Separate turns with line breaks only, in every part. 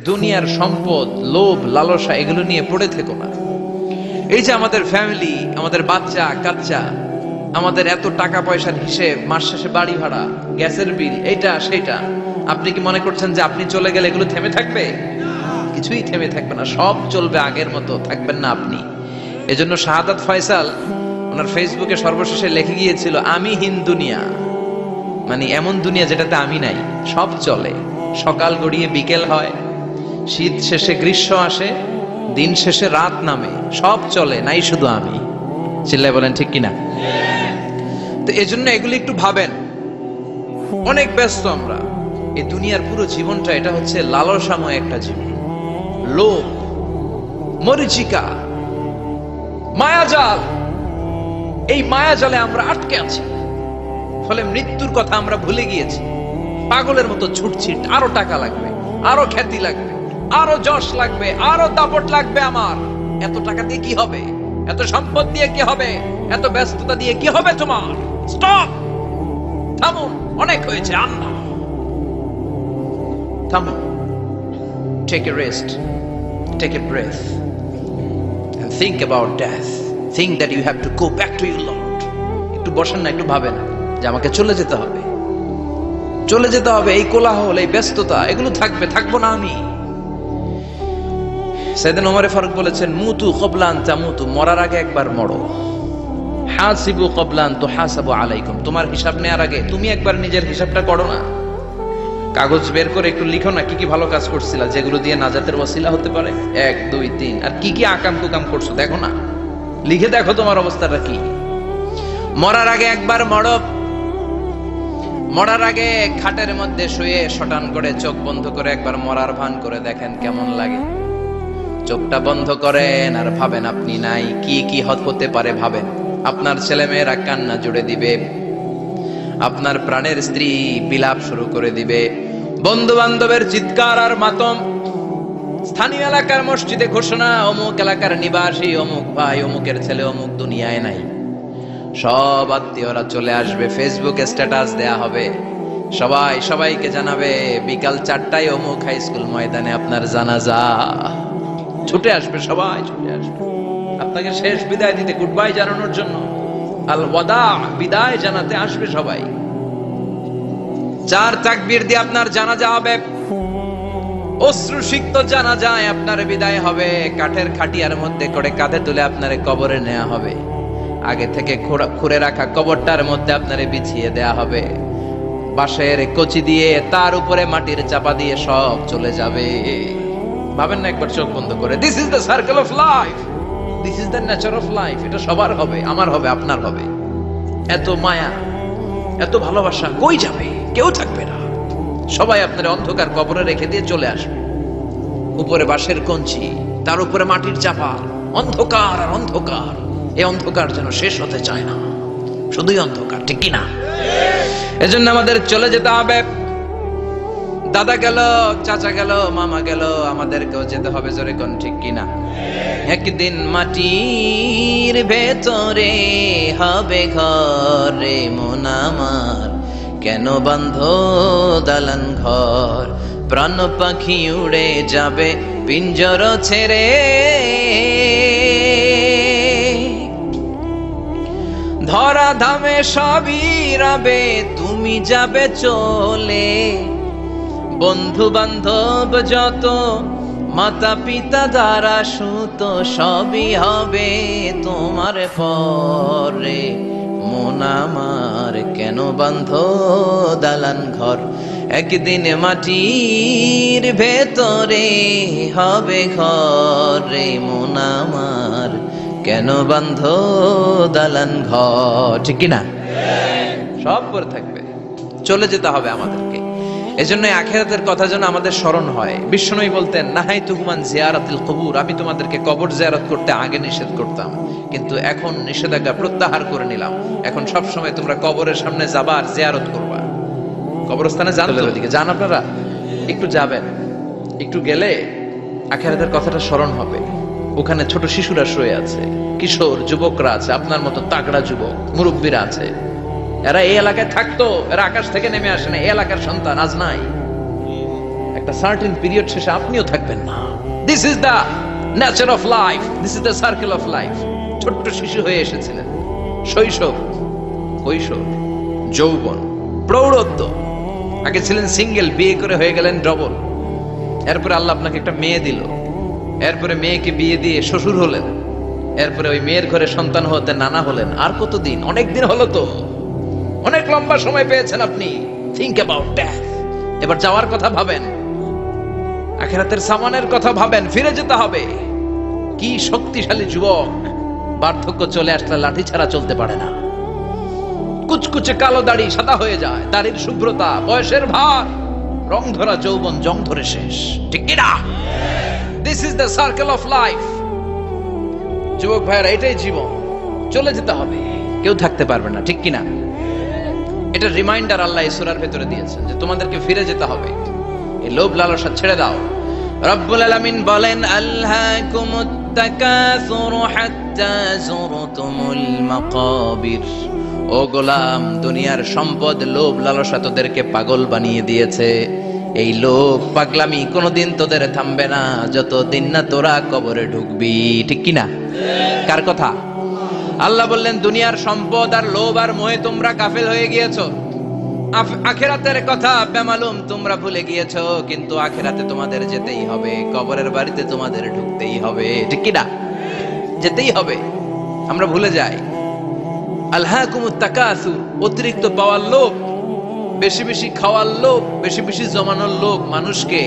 দুনিয়ার সম্পদ, লোভ, লালসা এগুলো নিয়ে পড়ে থেকো না। এই যে আমাদের ফ্যামিলি, আমাদের বাচ্চা কাচ্চা, আমাদের এত টাকা পয়সার হিসেব, মাস শেষে বাড়ি ভাড়া, গ্যাসের বিল, এইটা সেটা, আপনি কি মনে করছেন যে আপনি চলে গেলে এগুলো থেমে থাকবে? কিছুই থেমে থাকবে না, সব চলবে আগের মতো, থাকবেন না আপনি। এজন্য শাহাদাত ফয়সাল ওনার ফেসবুকে সর্বশেষে লিখে গিয়েছিল, আমি হীন দুনিয়া, মানে এমন দুনিয়া যেটাতে আমি নাই। সব চলে, সকাল গড়িয়ে বিকেল হয়, শীত শেষে গ্রীষ্ম আসে, দিন শেষে রাত নামে, সব চলে, নাই শুধু আমি। চিল্লায় বলেন ঠিক কিনা? তো এজন্য এগুলি একটু ভাবেন। অনেক ব্যস্ত আমরা, এই দুনিয়ার পুরো জীবনটা এটা হচ্ছে লালসাময় একটা জীবন, লোভ, মরিচিকা, মায়াজাল। এই মায়াজালে আমরা আটকে আছি, ফলে মৃত্যুর কথা আমরা ভুলে গিয়েছি। পাগলের মতো ছুটছি, আরো টাকা লাগবে, আরো খ্যাতি লাগবে, আরো যশ লাগবে, আরো দাপট লাগবে। আমার এত টাকা দিয়ে কি হবে? এত সম্পদ দিয়ে কি হবে? এত ব্যস্ততা দিয়ে কি হবে তোমার? স্টপ, থামুন, অনেক হয়েছে, আর না। থামুন, take a rest, take a breath and think about death. Think that you have to go back to your Lord. একটু বসেন না, একটু ভাবেন যে আমাকে চলে যেতে হবে, চলে যেতে হবে। এই কোলাহল, এই ব্যস্ততা, এগুলো থাকবে, থাকবো না আমি। সাইয়েদনা ওমর ফারুক বলেছেন, মুতু ক্বাবলা আন তামুতু, মরার আগে একবার মরো। হাসিবু ক্বাবলা আন তুহাসাবু আলাইকুম, তোমার হিসাব নেওয়ার আগে তুমি একবার নিজের হিসাবটা করো না। কাগজ বের করে একটু লিখো না, কি কি ভালো কাজ করছিলা, যেগুলো দিয়ে নাজাতের ওয়াসিলা হতে পারে, 1 2 3, আর কি কি আকাম কুকাম করছো দেখো না, লিখে দেখো তোমার অবস্থাটা কি। মরার আগে একবার মরো। মরার আগে খাটের মধ্যে শুয়ে শটান করে চোখ বন্ধ করে একবার মরার ভান করে দেখেন কেমন লাগে। চোখটা বন্ধ করেন আর ভাবেন আপনি নাই, কি কি হতে পারে ভাবেন। আপনার ছেলে মেয়েরা কান্না জুড়ে দিবে, আপনার প্রাণের স্ত্রী বিলাপ শুরু করে দিবে, বন্ধু বান্ধবের চিৎকার আর মাতম, স্থানীয় এলাকার মসজিদে ঘোষণা, অমুক এলাকার নিবাসী অমুক ভাই, অমুকের ছেলে অমুক দুনিয়ায় নাই। সব আত্মীয়রা চলে আসবে, ফেসবুকে স্ট্যাটাস দেয়া হবে, সবাই সবাইকে জানাবে বিকাল 4টায় অমুক হাই স্কুল ময়দানে আপনার জানাজা। ছুটে আসবে, সবাই ছুটে আসবে আপনাকে শেষ বিদায় দিতে, গুড বাই জানানোর জন্য, আল ওয়াদা, বিদায় জানাতে আসবে সবাই। 4 তাকবীর দিয়ে আপনার জানাজা হবে, অশ্রুসিক্ত জানাজায় আপনার বিদায় হবে। কাঠের খাটিয়ার মধ্যে করে কাঁধে তুলে আপনারে কবরে নেওয়া হবে, আগে থেকে খুঁড়ে রাখা কবরটার মধ্যে আপনারে বিছিয়ে দেয়া হবে, বাঁশের কচি দিয়ে তার উপরে মাটির চাপা দিয়ে সব চলে যাবে। ভাবেন না একবার চোখ বন্ধ করে, this is the circle of life, this is the nature of life. এটা সবার হবে, আমার হবে, আপনার হবে। এত মায়া, এত ভালোবাসা কই যাবে? কেউ থাকবে না, সবাই আপনার অন্ধকার কবরে রেখে দিয়ে চলে আসবে। উপরে বাঁশের কঞ্চি, তার উপরে মাটির চাপা, অন্ধকার আর অন্ধকার। এই অন্ধকার যেন শেষ হতে চায় না, শুধুই অন্ধকার, ঠিক কিনা? এজন্য আমাদের চলে যেতে হবে। দাদা গেল, চাচা গেল, মামা গেল, আমাদেরকেও যেতে হবে, জোরে কোন ঠিক কিনা? একদিন মাটির ভেতরে হবে ঘর রে মন আমার, কেন বাঁধ দালান ঘর, প্রাণ পাখি উড়ে যাবে পিঞ্জর ছেড়ে, ধরা ধামে সবই রবে, তুমি যাবে চলে, বন্ধু বান্ধব যত, মাতা পিতা দ্বারা সুত, সবই হবে তোমার পরে মন আমার, কেন বাঁধ দালান ঘর, একদিন মাটির ভেতরে হবে ঘর রে মন আমার, কেন বাঁধ দালান ঘর, ঠিক কিনা? সব করে থাকবে, চলে যেতে হবে আমাদেরকে। এজন্য আখিরাতের কথা যেন আমাদের স্মরণ হয়। বিশ্বনবী বলতেন, নাহাইতুকুম আন জিয়ারাতিল কুবুর, আমি তোমাদেরকে কবর জিয়ারত করতে আগে নিষেধ করতাম, কিন্তু এখন নিষেধাজ্ঞা প্রত্যাহার করে নিলাম। এখন সব সময় তোমরা কবরের সামনে যাবা আর জিয়ারত করবা। কবরস্থানে যান, ওদিকে যান, আপনারা একটু যাবেন, একটু গেলে আখিরাতের কথাটা স্মরণ হবে। ওখানে ছোট শিশুরা শুয়ে আছে, কিশোর যুবকরা আছে, আপনার মতো তাগড়া যুবক মুরব্বীরা আছে। এরা এই এলাকায় থাকতো, এরা আকাশ থেকে নেমে আসে না, এই এলাকার সন্তান আজ নাই। একটা সার্টেন পিরিয়ড শেষে আপনিও থাকবেন না। This is the nature of life, this is the circle of life. ছোট্ট শিশু হয়ে এসেছিলেন, শৈশব, কৈশোর, যৌবন, প্রৌঢ়ত্ব, আগে ছিলেন সিঙ্গেল, বিয়ে করে হয়ে গেলেন ডবল, এরপরে আল্লাহ আপনাকে একটা মেয়ে দিল, এরপরে মেয়েকে বিয়ে দিয়ে শ্বশুর হলেন, এরপরে ওই মেয়ের ঘরে সন্তান হতে নানা হলেন। আর কতদিন? অনেক দিন হলো তো, অনেক লম্বা সময় পেয়েছেন আপনি। Think about death. এবার যাওয়ার কথা ভাবেন, আখিরাতের সামানের কথা ভাবেন, ফিরে যেতে হবে। কি শক্তিশালী যুবক, বার্ধক্য চলে আসলে লাঠি ছাড়া চলতে পারে না। কুচকুচে কালো দাড়ি সাদা হয়ে যায়, দাড়ির শুভ্রতা, বয়সের ভার, রং ধরা যৌবন জং ধরে শেষ, ঠিক কি না? This is the circle of life. যুবক ভাইরা, এটাই জীবন, চলে যেতে হবে, কেউ থাকতে পারবে না, ঠিক কিনা? এটা রিমাইন্ডার আল্লাহ এই সূরার ভেতরে দিয়েছেন যে তোমাদেরকে ফিরে যেতে হবে। এই লোভ লালসা ছেড়ে দাও। রব্বুল আলামিন বলেন, আলহাকুমুত তাকাসুর হাত্তা যুরতুমুল মাকাবির। ও গোলাম, দুনিয়ার সম্পদ, লোভ লালসা তোদেরকে পাগল বানিয়ে দিয়েছে। এই লোভ পাগলামি কোনোদিন তোদের থামবে না যতদিন না তোরা কবরে ঢুকবি, ঠিক কিনা? কার কথা? আল্লাহ বললেন, দুনিয়ার সম্পদ আর লোভ আর মোহে তোমরা গাফেল হয়ে গিয়েছো। আখিরাতের কথা বেমালুম তোমরা ভুলে গিয়েছো। কিন্তু আখিরাতে তোমাদের যেতেই হবে, কবরের বাড়িতে তোমাদের ঢুকতেই হবে, ঠিক কিনা? যেতেই হবে, আমরা ভুলে যাই। আলহাকুমুত তাকাসুর, অতিরিক্ত পাওয়ার লোভ, বেশি বেশি খাওয়ার লোভ, বেশি বেশি জমানোর লোভ মানুষকে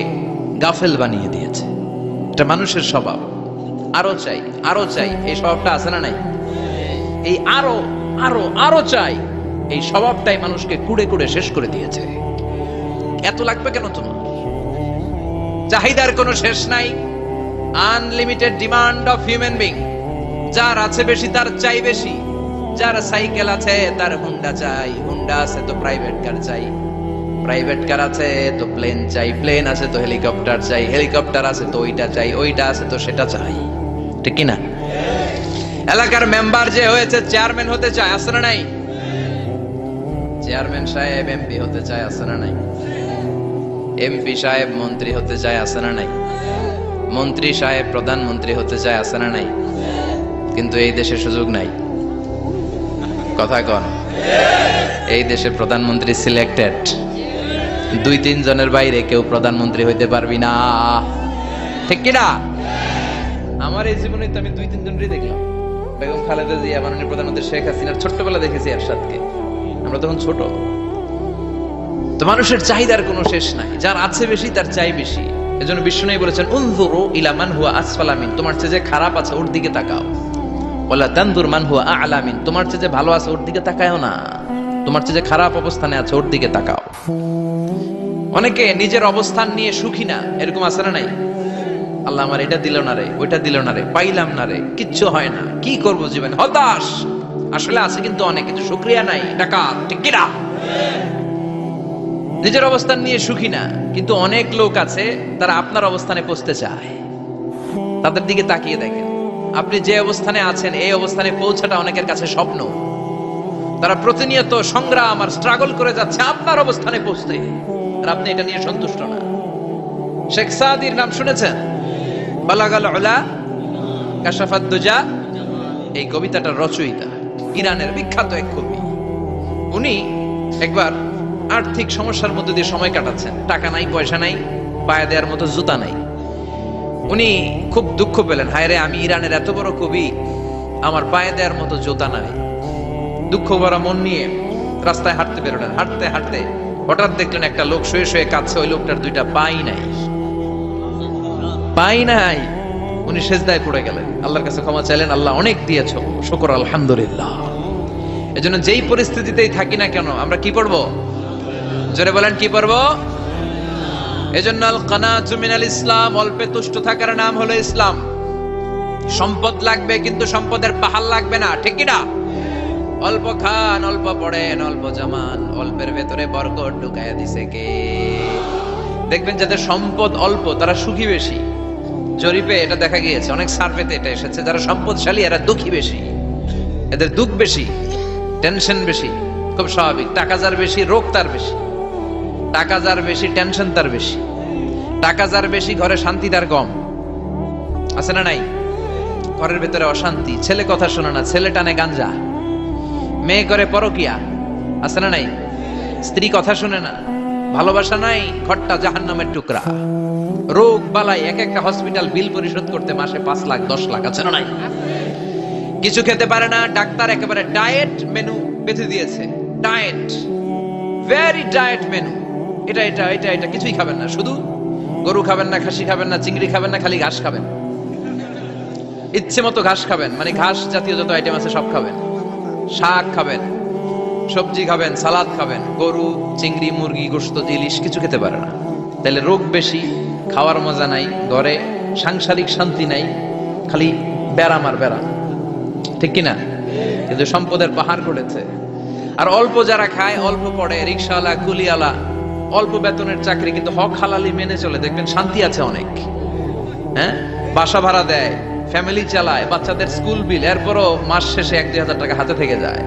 গাফেল বানিয়ে দিয়েছে। এটা মানুষের স্বভাব। আরো চাই, আরো চাই, এই স্বভাবটা আছে না নাই? এই আরো আরো আরো চাই, এই স্বভাবটাই মানুষকে কুড়ে কুড়ে শেষ করে দিয়েছে। এত লাগবে কেন তোমার? চাহিদার কোনো শেষ নাই। Unlimited demand of human being. যার আছে বেশি তার চাই বেশি। যার সাইকেল আছে তার হুন্ডা চাই, হুন্ডা আছে তো প্রাইভেট কার চাই, প্রাইভেট কার আছে তো প্লেন চাই, প্লেন আছে তো হেলিকপ্টার চাই, হেলিকপ্টার আছে তো ওইটা চাই, ওইটা আছে তো সেটা চাই, ঠিক কিনা? এলাকার মেম্বার যে হয়েছে চেয়ারম্যান হতে চায়, আছে না নাই? চেয়ারম্যান সাহেব এমপি হতে চায়, আছে না নাই? এমপি সাহেব মন্ত্রী হতে চায়, আছে না নাই? মন্ত্রী সাহেব প্রধানমন্ত্রী হতে চায়, আছে না নাই? কিন্তু এই দেশে সুযোগ নাই। কথা কন, এই দেশে প্রধানমন্ত্রী সিলেক্টেড। 2-3 জনের বাইরে কেউ প্রধানমন্ত্রী হইতে পারবি না, ঠিক কিনা? আমার এই জীবনে তো আমি 2-3 জনই দেখলাম। বেগম খালেদা জিয়া, মাননীয় প্রধানমন্ত্রী শেখ হাসিনার ছোট্টবেলা দেখেছি এরশাদকে, আমরা তখন ছোট। তো মানুষের চাহিদার কোনো শেষ নাই, যার আছে বেশি তার চাই বেশি। এজন্য বিষ্ণু বলেছেন, উনজুরু ইলা মান হুয়া আসফালা মিন, তোমার চেয়ে যে খারাপ আছে ওর দিকে তাকাও। ওয়ালা তানজুর মান হুয়া আ'লা মিন, তোমার চেয়ে যে ভালো আছে ওর দিকে তাকায়ও না, তোমার চেয়ে যে খারাপ অবস্থানে আছে ওর দিকে তাকাও। অনেকে নিজের অবস্থান নিয়ে সুখী না, এরকম আছে না নাই? আল্লাহ আমার এটা দিল না রে, ওইটা দিল না রে, পাইলাম না রে, কিচ্ছু হয় না, কি করব জীবনে, হতাশ। আসলে আছে কিন্তু অনেক কিছু, শুকরিয়া নাই, টাকা, ঠিক কিনা? নিজের অবস্থান নিয়ে সুখী না। কিন্তু অনেক লোক আছে তারা আপনার অবস্থানে পৌঁছতে চায়। তাদের দিকে তাকিয়ে দেখেন, আপনি যে অবস্থানে আছেন এই অবস্থানে পৌঁছাটা অনেকের কাছে স্বপ্ন। তারা প্রতিনিয়ত সংগ্রাম আর স্ট্রাগল করে যাচ্ছে আপনার অবস্থানে পৌঁছতে, আর আপনি এটা নিয়ে সন্তুষ্ট না। শেখ সাদির নাম শুনেছেন? বালাগাল উলা কাশাফাত দুজা, এই কবিতাটার রচয়িতা, ইরানের বিখ্যাত এক কবি। উনি একবার আর্থিক সমস্যার মধ্যে দিয়ে সময় কাটাচ্ছেন, টাকা নাই, পয়সা নাই, পায়ে দেওয়ার মতো জুতা নাই। উনি খুব দুঃখ পেলেন, হায় রে, আমি ইরানের এত বড় কবি, আমার পায়ে দেওয়ার মতো জুতা নাই। দুঃখ ভরা মন নিয়ে রাস্তায় হাঁটতে বেরোলেন। হাঁটতে হাঁটতে হঠাৎ দেখলেন একটা লোক শুয়ে শুয়ে কাঁদছে, ওই লোকটার 2টা পাই নাই, পাই নাই। উনি সেজদায় পড়ে গেলেন, আল্লাহর কাছে ক্ষমা চাইলেন, আল্লাহ অনেক দিয়েছো, শুকর আলহামদুলিল্লাহ। এজন্য যেই পরিস্থিতিতেই থাকি না কেন আমরা কি পড়বো? জোরে বলেন, কি পড়বো? এজন্য আল কানাতু মিনাল ইসলাম, অল্পে তুষ্ট থাকার নাম হলো ইসলাম। সম্পদ লাগবে কিন্তু সম্পদের পাহাড় লাগবে না, ঠিক কি না? অল্প খান, অল্প পড়েন, অল্প জামান, অল্পের ভেতরে বরকত ঢুকায়া দিছে কে? দেখবেন যাদের সম্পদ অল্প তারা সুখী বেশি। জরিপে এটা দেখা গিয়েছে, অনেক সার্ভেতে এটা এসেছে, যারা সম্পদশালী এরা দুঃখী বেশি, এদের দুঃখ বেশি, টেনশন বেশি। খুব স্বাভাবিক, টাকা যার বেশি রোগ তার বেশি, টাকা যার বেশি টেনশন তার বেশি। টাকা যার বেশি ঘরে শান্তি তার কম, আছে না নাই? ঘরের ভেতরে অশান্তি, ছেলে কথা শোনে না, ছেলে টানে গাঞ্জা, মেয়ে করে পরকিয়া, আছে না নাই? স্ত্রী কথা শুনে না, ভালোবাসা নাই, ঘরটা জাহান্নামের টুকরা। রোগ বালাই, এক একটা হসপিটাল বিল পরিশোধ করতে মাসে 5 লাখ 10 লাখ, আছে না নাই? কিছু খেতে পারে না, ডাক্তার একেবারে ডায়েট মেনু বেঁধে দিয়েছে, ডায়েট, ভেরি ডায়েট মেনু, এটা এটা এটা এটা কিছুই খাবেন না, শুধু গরু খাবেন না, খাসি খাবেন না, চিংড়ি খাবেন না, খালি ঘাস খাবেন, ইচ্ছে মতো ঘাস খাবেন, মানে ঘাস জাতীয় যত আইটেম আছে সব খাবেন, শাক খাবেন, সবজি খাবেন, সালাদ খাবেন, গরু, চিংড়ি, মুরগি, গোশত, ইলিশ কিছু খেতে পারে না। তাহলে রোগ বেশি, খাওয়ার মজা নাই, ঘরে সাংসারিক শান্তি নাই, খালি ব্যারাম আর ব্যারাম, ঠিক কিনা? কিন্তু সম্পদের পাহাড় করেছে। আর অল্প যারা খায়, অল্প পড়ে, রিক্সাওয়ালা, কুলিওয়ালা, অল্প বেতনের চাকরি, কিন্তু হক হালালি মেনে চলে, দেখবেন শান্তি আছে অনেক। হ্যাঁ, বাসা ভাড়া দেয়, ফ্যামিলি চালায়, বাচ্চাদের স্কুল বিল, এরপরও মাস শেষে 1-2 হাজার টাকা হাতে থেকে যায়।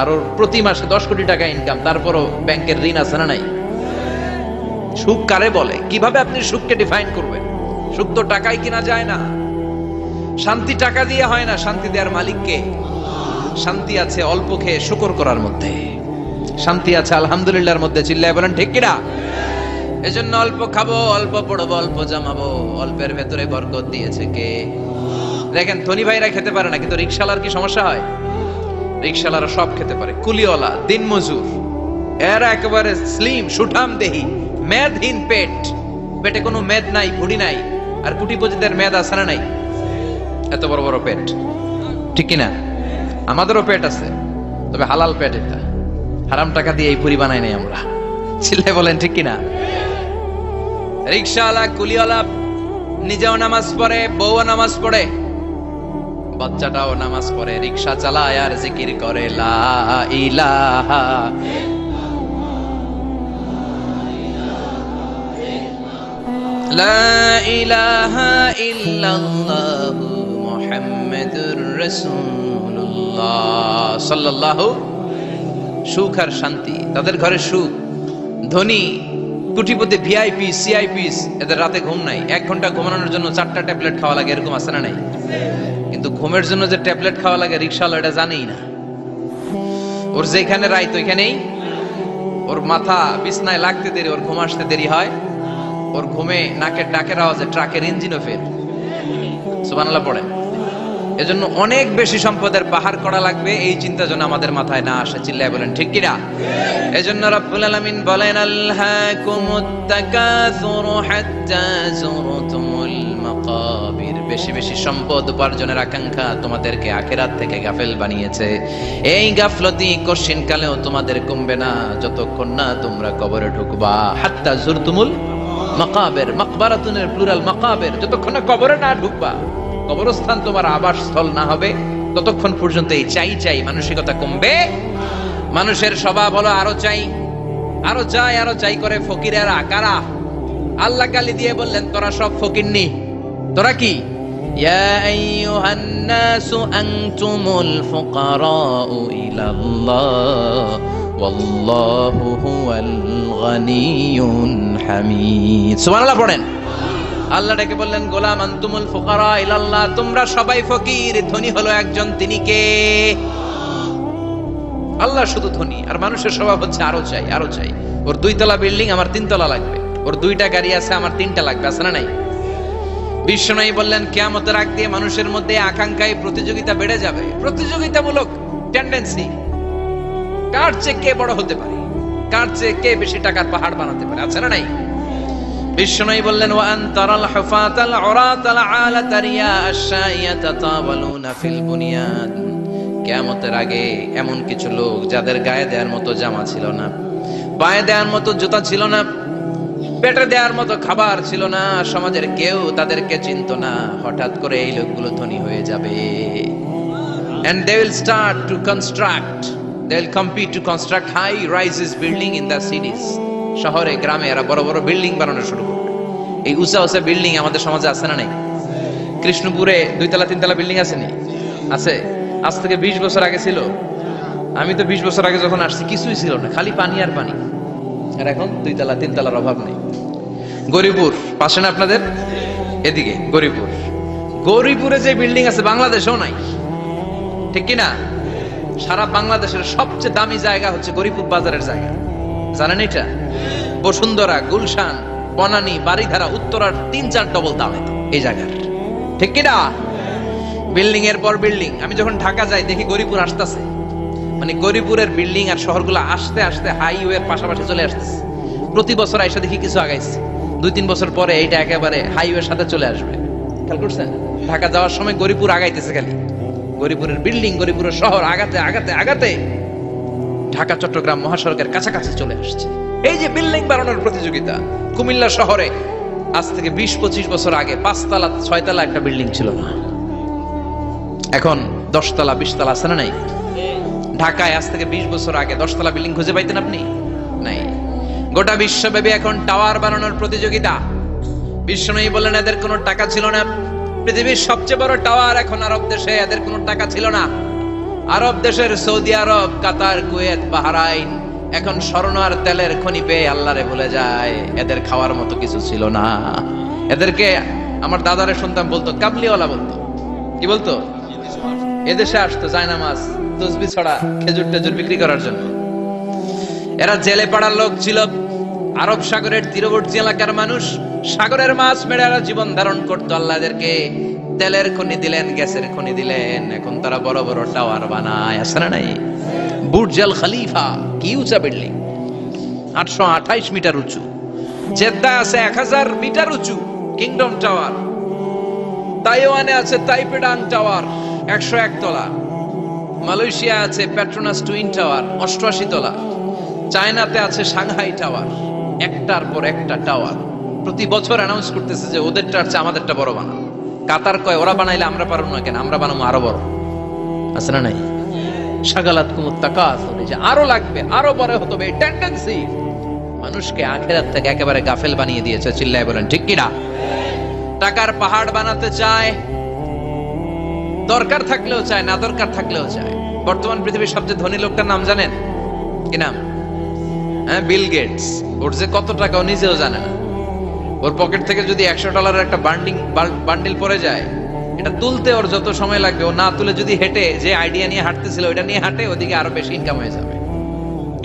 আর ওর প্রতি মাসে 10 কোটি টাকা ইনকাম, তারপরও ব্যাংকের ঋণ আছে না নাই? সুখ কারে বলে? কিভাবে আপনি সুখকে ডিফাইন করবেন? সুখ তো টাকায় কিনা যায় না, শান্তি টাকা দিয়ে হয় না, শান্তি দেওয়ার মালিককে। শান্তি আছে অল্প খেয়ে শুকর করার মধ্যে, শান্তি আছে আলহামদুলিল্লাহর মধ্যে, চিল্লায় বলেন ঠিক কিনা? এজন্য অল্প খাবো, অল্প পড়বো, অল্প জামাবো, অল্পের ভেতরে বরকত দিয়েছে কে? দেখেন ধনী ভাইরা খেতে পারে না, কিন্তু রিকশালার কি সমস্যা হয়? রিকশালারা সব খেতে পারে, কুলিওয়ালা, দিনমজুর, এরা একেবারে স্লিম সুঠাম দেহি, মেদহীন পেট, পেটে কোনো মেদ নাই, ভুড়ি নাই। আর কুটিপতিদের মেদ আছে না নাই? এত বড় বড় পেট, ঠিক কিনা? আমাদেরও পেট আছে, তবে হালাল পেট, এটা হারাম টাকা দিয়ে এই পুরি বানাই নাই আমরা, চিল্লায় বলেন ঠিক কিনা? রিকশাওয়ালা, কুলিওয়ালা নিজেও নামাজ পড়ে, বউও নামাজ পড়ে, বাচ্চাটাও নামাজ পড়ে, রিকশা চালায় আর জিকির করে লা ইলাহা লা ইলাহা ইল্লাল্লাহু মুহাম্মাদুর রাসূলুল্লাহ সাল্লাল্লাহু। সুখ আর শান্তি, তাদের ঘরে সুখ। ধনী কোটিপতি, ভিআইপি, সিআইপিস, এদের রাতে ঘুম নাই, 1 ঘন্টা ঘুমানোর জন্য 4টা ট্যাবলেট খাওয়া লাগে, এরকম আছে না নাই? কিন্তু ঘুমের জন্য যে ট্যাবলেট খাওয়া লাগে, রিকশাওয়ালা এটা জানেই না। ওর যেখানে রাইত ওইখানেই, ওর মাথা বিছনায় লাগতে দেরি, ওর ঘুম আসতে দেরি হয়, ওর ঘুমে নাকের ডাকের আওয়াজে ট্রাকের ইঞ্জিনও ফেল। সুবহানাল্লাহ পড়েন। এজন্য অনেক বেশি সম্পদের পাহাড় করা লাগবে, এই চিন্তা যেন আমাদের মাথায় না আসে, চিল্লায় বলেন ঠিক কিনা? এজন্য রব্বুল আলামিন বলেন আলহাকুমুত তাকাসুরু হাত্তা যুরতুমুল মাকাবির। বেশি বেশি সম্পদ উপার্জনের আকাঙ্ক্ষা তোমাদেরকে আখিরাত থেকে গাফেল বানিয়েছে। এই গাফলতি কশিন কালেও তোমাদের কমবে না যতক্ষণ না তোমরা কবরে ঢুকবা। হাত্তা যুরতুমুল মাকাবির, মাকবারাতুনের প্লুরাল মাকাবির, যতক্ষণ না কবরে না ঢুকবা, কবরস্থান তোমার আবাসস্থল না হবে, ততক্ষণ পর্যন্ত এই চাই চাই মানসিকতা কমবে। মানুষের স্বভাব হলো আরো চাই, আরো চাই, আরো চাই করে ফকিরেরা। কারা? আল্লাহ গালি দিয়ে বললেন তোরা সব ফকিরনি, তোরা কি? ইয়া আইয়ুহান নাসু আনতুমুল ফুকারাউ ইলাল্লাহ ওয়াল্লাহু হুয়াল গানিয়ুল হামিদ। সুবহানাল্লাহ পড়েন। আল্লাহ ডেকে বললেন গোলাম আনতুমুল ফুকারা ইলাল্লাহ, তোমরা সবাই ফকির, ধনী হলো একজন, তিনি কে? আল্লাহ শুধু ধনী। আর মানুষের স্বভাব হচ্ছে আরো চাই, আরো চাই। ওর 2 তলা বিল্ডিং, আমার 3 তলা লাগবে, ওর 2টা গাড়ি আছে, আমার 3টা লাগবে, আছে না নাই? বিশ্বনবী বললেন কিয়ামতের আগ দিয়ে মানুষের মধ্যে আকাঙ্ক্ষায় প্রতিযোগিতা বেড়ে যাবে, প্রতিযোগিতামূলক টেন্ডেন্সি, কার চেয়ে কে বড় হতে পারে, কার চেয়ে কে বেশি টাকার পাহাড় বানাতে পারে, আছে না নাই? বিশ্বনবী বললেন ওয়া আনতারাল হুফাতাল উরাতাল আলাতা রিয়া আশ-শাইয়াতা তাওয়ালুনা ফিল বুনিয়ান। কিয়ামতের আগে এমন কিছু লোক যাদের গায়ে দেওয়ার মতো জামা ছিল না, পায়ে দেওয়ার মতো জুতা ছিল না, পেটে দেওয়ার মতো খাবার ছিল না, সমাজের কেউ তাদেরকে চিনতো না। হঠাৎ করে এই লোকগুলো ধনী হয়ে যাবে। And they will start to construct, they will compete to construct high rises building in the cities. শহরে গ্রামে এরা বড় বড় বিল্ডিং বানানো শুরু করবে। এই উঁচা উঁচা বিল্ডিং আমাদের সমাজে আছে না নাই? কৃষ্ণপুরে 2 তলা 3 তলা বিল্ডিং আছে নি? আছে। আজ থেকে 20 বছর আগে ছিল? আমি তো 20 বছর আগে যখন আসছি কিছুই ছিল না, খালি পানি আর পানি। আর এখন 2 তলা 3 তলার অভাব নেই। গরিপুর পাশে না আপনাদের? এদিকে গরিপুর। গরিপুরে যে বিল্ডিং আছে বাংলাদেশেও নাই, ঠিক কিনা? সারা বাংলাদেশের সবচেয়ে দামি জায়গা হচ্ছে গরিপুর বাজারের জায়গা, জানেন এটা? বসুন্ধরা, গুলশান, বনানী, বাড়িধারা, উত্তরার 3-4 ডবল দামে এই জায়গার, ঠিক কিনা? বিল্ডিং এর পর বিল্ডিং। আমি যখন ঢাকা যাই দেখি গরিপুর আসতেছে, মানে গরিপুরের বিল্ডিং আর শহরগুলো আস্তে আস্তে হাইওয়ের পাশাপাশি চলে আসতেছে। প্রতি বছর আইসা দেখি কিছু আগাইছে, 2-3 বছর পরে এইটা একেবারে হাইওয়ের সাথে চলে আসবে। খেয়াল করছেন? ঢাকা যাওয়ার সময় গরিপুর আগাইতেছে, খালি গরিপুরের বিল্ডিং, গরিপুরের শহর আগাতে আগাতে আগাতে ঢাকা চট্টগ্রাম মহাসড়কের কাছাকাছি চলে আসছে। এই যে বিল্ডিং বানানোর প্রতিযোগিতা, কুমিল্লা শহরে আজ থেকে 20-25 বছর আগে 5 তলা 6 তলা একটা বিল্ডিং ছিল না, এখন 10 তলা 20 তলা আছে না নাই? ঢাকায় আজ থেকে 20 বছর আগে 10 তলা বিল্ডিং খুঁজে পাইতেন আপনি? নাই। গোটা বিশ্বব্যাপী এখন টাওয়ার বানানোর প্রতিযোগিতা। বিশ্বনবী বলেন এদের কোনো টাকা ছিল না। পৃথিবীর সবচেয়ে বড় টাওয়ার এখন আরব দেশে, এদের কোনো টাকা ছিল না। আরব দেশের সৌদি আরব, কাতার, কুয়েত, বাহরাইন এখন স্বর্ণ আর তেলের খনি পেয়ে আল্লাহরে ভুলে যায়। এদের খাওয়ার মতো কিছু ছিল না। এদেরকে আমার দাদারে শুনতাম বলতো কাবলিওয়ালা বলতো। কি বলতো? এদেশে আসতো জায়নামাজ, তসবিহ ছড়া, খেজুর টেজুর বিক্রি করার জন্য। এরা জেলে পাড়ার লোক ছিল। আরব সাগরের তীরবর্তী এলাকার মানুষ, সাগরের মাছ মেরে এরা জীবন ধারণ করতো। আল্লাহ এদেরকে তেলের খনি দিলেন, গ্যাসের খনি দিলেন। এখন তারা বড় বড় টাওয়ার বানায়, আছে না নাই? বুর্জ আল খলিফা, কি উঁচা বিল্ডিং, 828 মিটার উঁচু। জেদ্দা আছে 1000 মিটার উঁচু কিংডম টাওয়ার। তাইওয়ানে আছে তাইপেডাং টাওয়ার 101 তলা। মালয়েশিয়া আছে পেট্রোনাস টুইন টাওয়ার 88 তলা। চায়নাতে আছে সাংহাই টাওয়ার, একটার পর একটা টাওয়ার। প্রতি বছর অ্যানাউন্স করতেছে যে ওদেরটা আছে আমাদেরটা বড় বানাও। কাতার কয় ওরা বানাইলে আমরা পারবো না কেন, আমরা বানাবো আরো বড়, আছে না নাই? শাগালাত কুমুত তাকাসুর, যে আরো লাগবে, আরো বড় হতে হবে, এই টেন্ডেন্সি মানুষকে আখিরাত থেকে একেবারে গাফেল বানিয়ে দিয়েছে। চিল্লায় বলেন ঠিক কিনা? টাকার পাহাড় বানাতে চায়, দরকার থাকলেও চায়, না দরকার থাকলেও চায়। বর্তমান পৃথিবীর সবচেয়ে ধনী লোকটার নাম জানেন কি নাম? হ্যাঁ, বিল গেটস। ওর যে কত টাকা ও নিজেও জানে না। ওর পকেট থেকে যদি $100 একটা বান্ডিল পড়ে যায়, এটা তুলতে ওর যত সময় লাগবে, ও না তুলে যদি হেঁটে, যে আইডিয়া নিয়ে হাঁটতেছিল ওইটা নিয়ে হাঁটে, ওদিকে আরো বেশি ইনকাম হয়ে যাবে।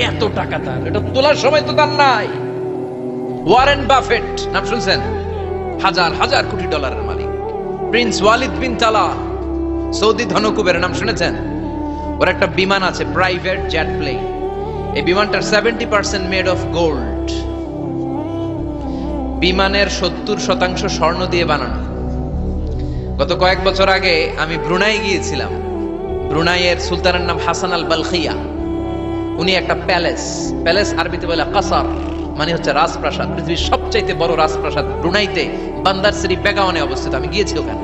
এত টাকা তার, এটা তোলার সময় তো তার নাই। ওয়ারেন বাফেট নাম শুনছেন? হাজার হাজার কোটি ডলারের মালিক। Prince Walid bin Talal, Saudi ধনকুবের নাম শুনেছেন? ওর একটা বিমান আছে, প্রাইভেট জেট প্লেন। এই বিমানটার 70% মেড অফ গোল্ড। বিমানের 70% স্বর্ণ দিয়ে বানানো। গত কয়েক বছর আগে আমি ব্রুনাই গিয়েছিলাম। ব্রুনাইয়ের সুলতানের নাম হাসান আল বালখিয়া। উনি একটা প্যালেস আরবিতে বলে কাসার, মানে হচ্ছে রাজপ্রাসাদ। পৃথিবীর সবচাইতে বড় রাজপ্রাসাদ ব্রুনাইতে বান্দার সিরি পেগাওনে অবস্থিত। আমি গিয়েছি ওখানে।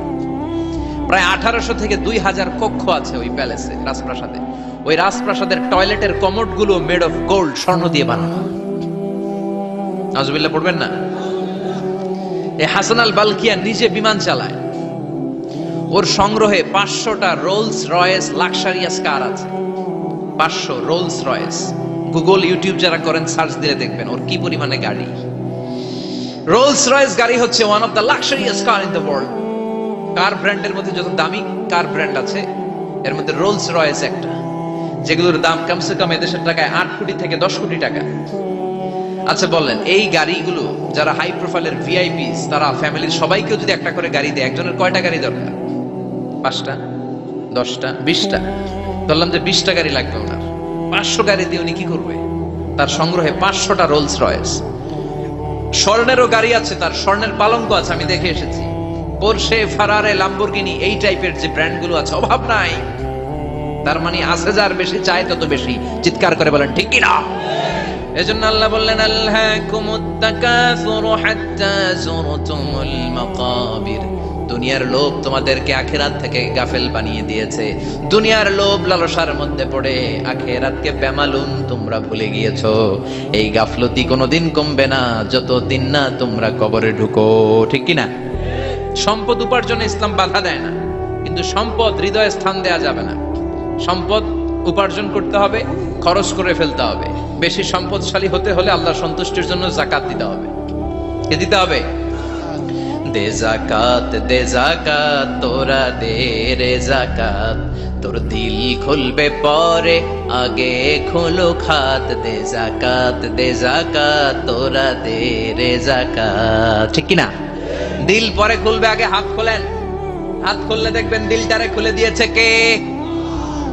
প্রায় 1800 থেকে 2000 কক্ষ আছে ওই প্যালেসে, রাজপ্রাসাদে। ওই রাজপ্রাসাদের টয়লেটের কমোড গুলো মেড অফ গোল্ড, স্বর্ণ দিয়ে বানানো। নাউজুবিল্লাহ পড়বেন না? এই হাসান আল বালখিয়া নিজে বিমান চালায়। ওর সংগ্রহে 500টা রোলস রয়েস লাক্সারিয়াস কার আছে। 500 রোলস রয়েস। গুগল, ইউটিউব যারা করেন সার্চ দিলে দেখবেন ওর কি পরিমাণে গাড়ি। রোলস রয়েস গাড়ি হচ্ছে one of the luxurious car in the world. Car ব্র্যান্ডের মধ্যে যত দামি কার ব্র্যান্ড আছে, এর মধ্যে রোলস রয়েস একটা, যেগুলোর দাম কমসে কম এদেশের টাকায় 8 কোটি থেকে 10 কোটি টাকা। আচ্ছা বলেন, এই গাড়িগুলো যারা হাই প্রোফাইলের ভিআইপিস, তারা ফ্যামিলির সবাইকে যদি একটা করে গাড়ি দেয়, একজনের কয়টা গাড়ি দরকার? 5টা, 10টা, 20টা। বললাম যে 20টা গাড়ি লাগবে ওনার। 500 গাড়ি দিয়ে উনি কি করবে? তার সংগ্রহে 500টা রোলস রয়েস। স্বর্ণেরও গাড়ি আছে, তার স্বর্ণের পালঙ্ক আছে, আমি দেখে এসেছি। পোরশে, ফারারে, লাম্বরগিনি, এই টাইপের যে ব্র্যান্ড গুলো আছে, অভাব নাই। তার মানে আছে, যার বেশি চায় তত বেশি। চিৎকার করে বলেন ঠিক কিনা? এজন্য আল্লাহ বললেন আলহাকুমুত তাকাসুরু হাত্তা যুরতুমুল মাকাবির। দুনিয়ার লোভ তোমাদেরকে আখিরাত থেকে গাফেল বানিয়ে দিয়েছে। দুনিয়ার লোভ লালসার মধ্যে পড়ে আখিরাতকে বেমালুম তোমরা ভুলে গিয়েছো। এই গাফলতি কোনোদিন কমবে না যতদিন না তোমরা কবরে ঢুকো। ঠিক কিনা? সম্পদ উপার্জনে ইসলাম বাধা দেয় না, কিন্তু সম্পদ হৃদয়ে স্থান দেয়া যাবে না। সম্পদ উপার্জন করতে হবে, খরচ করে ফেলতে হবে। বেশি সম্পদশালী হতে হলে আল্লাহর সন্তুষ্টির জন্য যাকাত দিতে হবে। কে দিতে হবে? দে জাকাত তোরা দে রে জাকাত, তোর দিল খুলবে পরে আগে খোলো খাত। দে জাকাত তোরা দে রে জাকাত। ঠিক কিনা? দিল পরে খুলবে, আগে হাত খোলেন। হাত খুললে দেখবেন দিলটারে খুলে দিয়েছে কে?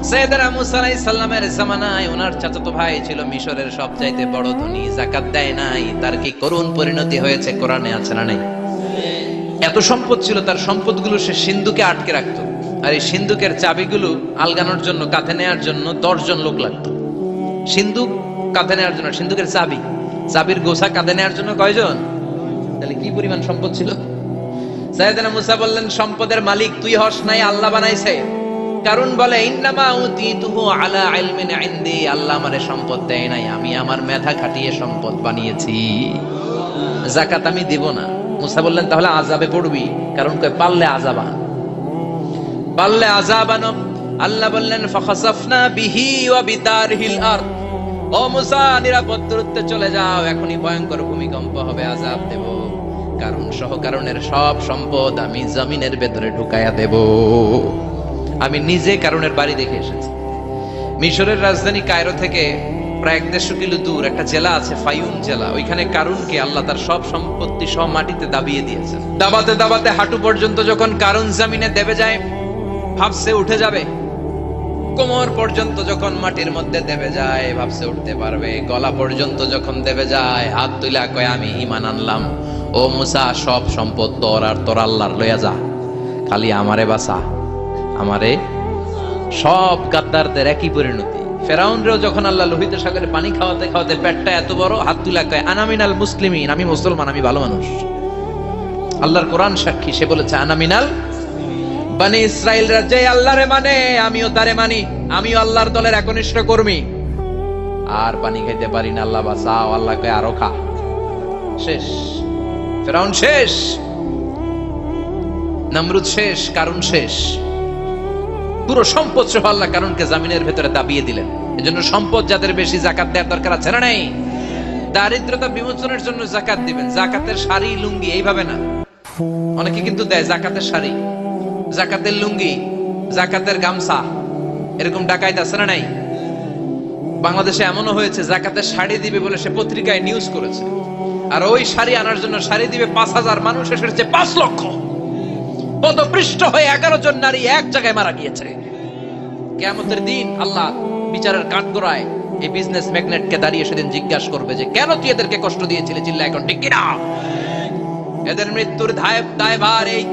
সাইয়েদনা মুসা আলাইহিস সালামের জামানায় ওনার চাচাতো ভাই ছিল মিশরের সবচাইতে বড় ধনী, যাকাত দেয় নাই। তার কি করুণ পরিণতি হয়েছে কোরআনে আছে না নাই? এত সম্পদ ছিল, তার সম্পদগুলো সে সিন্ধুকে আটকে রাখতো। আর এই সিন্ধুকের চাবিগুলো আলগানোর জন্য, কাঁধে নেওয়ার জন্য 10 জন লোক লাগতো। সিন্ধুক কাঁধে নেওয়ার জন্য, সিন্ধুকের চাবির গোছা কাঁধে নেওয়ার জন্য কয়জন? তাহলে কি পরিমাণ সম্পদ ছিল? সাইয়েদনা মুসা বললেন, সম্পদের মালিক তুই হস নাই, আল্লাহ বানাইছে। কারণ বলে, ইন্নামা উতিতুহু আলা ইলমিন ইনদি, আল্লাহ আমারে সম্পদ দেয় নাই, আমি আমার মেধা খাটিয়ে সম্পদ বানিয়েছি। যাকাত আমি দিব না। মুসা বললেন, তাহলে আযাবে পড়বি। কারণ কয় পারলে আযাবান। আল্লাহ বললেন, ফাখাসাফনা বিহি ওয়া বিদারহিল আরদ, ও মুসা নিরাপদ দূরত্বে চলে যাও, এখনই ভয়ঙ্কর ভূমিকম্প হবে, আযাব দেব। কারণ সহ কারণের সব সম্পদ আমি জমিনের ভেতরে ঢুকায়া দেব। আমি নিজে কারণের বাড়ি দেখে এসেছি। মিশরের রাজধানী কায়রো থেকে প্রায় 150 কিলো দূর একটা জেলা আছে, ফায়ুম জেলা। ওইখানে কারুনকে আল্লাহ তার সব সম্পত্তি সব মাটিতে দাবিয়ে দিয়েছেন। দাবাতে দাবাতে হাঁটু পর্যন্ত যখন কারুন জমিনে দেবে যায়, ভাবছে উঠে যাবে। কোমর পর্যন্ত যখন মাটির মধ্যে দেবে যায়, ভাবছে উঠতে পারবে। গলা পর্যন্ত যখন দেবে যায়, হাত তুলা কয়, আমি ঈমান আনলাম। ও মুসা, সব সম্পদ তোর, আর তোর আল্লাহর লইয়া যা, খালি আমারে বাঁচা, আমারে। সব গাদ্দারদের একই পরিণতি। ফেরাউনরেও যখন আল্লাহ লোহিত সাগরে পানি খাওয়াতে খাওয়াতে পেটটা এত বড়, হাত তুলা কয়, আনা মিনাল মুসলিমিন, আমি মুসলমান, আমি ভালো মানুষ। আল্লাহর কোরআন সাক্ষী, সে বলেছে আনা মিনাল বনি ইসরাইলরা যে আল্লাহরে মানে, আমিও তারে মানি, আমিও আল্লাহর দলের একনিষ্ঠ কর্মী। আর পানি খাইতে পারি না, আল্লাহ বাঁচাও। আল্লাহ কয় আরো খা। শেষ, ফেরাউন শেষ, নমরুদ শেষ, কারুন শেষ। পুরো সম্পদ সহ আল্লাহ কারুনকে জামিনের ভেতরে দাবিয়ে দিলেন। এজন্য সম্পদ যাদের বেশি, যাকাত দেওয়ার দরকার আছে না নাই? দারিদ্রতা বিমোচনের জন্য যাকাত দিবেন। যাকাতের শাড়ি লুঙ্গি এইভাবে না। অনেকে কিন্তু দেয় যাকাতের শাড়ি, যাকাতের লুঙ্গি, যাকাতের গামছা, এরকম ডাকাইত আছে না নাই? বাংলাদেশে এমনও হয়েছে, যাকাতের শাড়ি দিবে বলে সে পত্রিকায় নিউজ করেছে, আর ওই শাড়ি আনার জন্য শাড়ি দিবে 5,000 মানুষ, এসেছে 5 লক্ষ। পদপৃষ্ঠ হয়ে 11 জন নারী এক জায়গায় মারা গিয়েছে। কিয়ামতের দিন আল্লাহ বিচারের কাঠগড়ায় এই বিজনেস ম্যাগনেটকে দাঁড়িয়ে সেদিন জিজ্ঞাসা করবে যে, কেন তুই এদেরকে কষ্ট দিয়েছিলি? চিল্লা এখন ঠিক কিনা? এদের মৃত্যুর দায়ভার এই